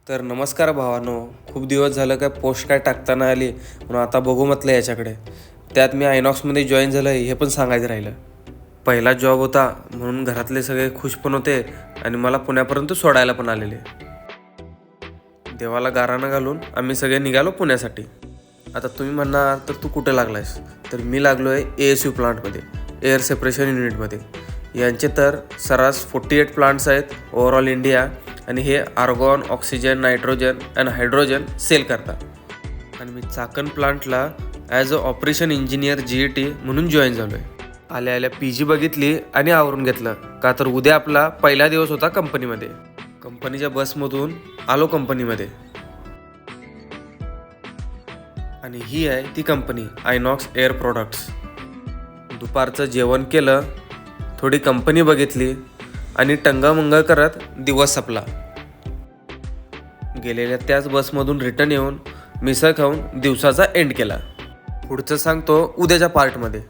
तर नमस्कार भावानो. खूप दिवस झालं काय पोस्ट काय टाकता नाही आली, म्हणून आता बघू म्हटलं याच्याकडे. त्यात मी आयनॉक्समध्ये जॉईन झालं हे पण सांगायचं राहिलं. पहिला जॉब होता म्हणून घरातले सगळे खुश पण होते आणि मला पुण्यापर्यंत सोडायला पण आलेले. देवाला गाराणं घालून आम्ही सगळे निघालो पुण्यासाठी. आता तुम्ही म्हणणार तर तू कुठे लागलायस, तर मी लागलो आहे ASU प्लांटमध्ये, एअर सेपरेशन युनिटमध्ये. यांचे तर सरास 48 प्लांट्स आहेत ओव्हरऑल इंडिया, आणि हे आर्गॉन, ऑक्सिजन, नायट्रोजन आणि हायड्रोजन सेल करतात. आणि मी चाकण प्लांटला as a operation engineer GET म्हणून जॉईन झालो आहे. आल्या आल्या PG बघितली आणि आवरून घेतलं, का तर उद्या आपला पहिला दिवस होता कंपनीमध्ये. कंपनीच्या बसमधून आलो कंपनीमध्ये. आणि ही आहे ती कंपनी, आयनॉक्स एअर प्रोडक्ट्स. दुपारचं जेवण केलं, थोडी कंपनी बघितली आणि टंगमंग करत दिवस संपला. गेलेल्या त्याच बसमधून रिटर्न येऊन मिसळ खाऊन दिवसाचा एंड केला. पुढचं सांगतो उद्याच्या पार्टमध्ये.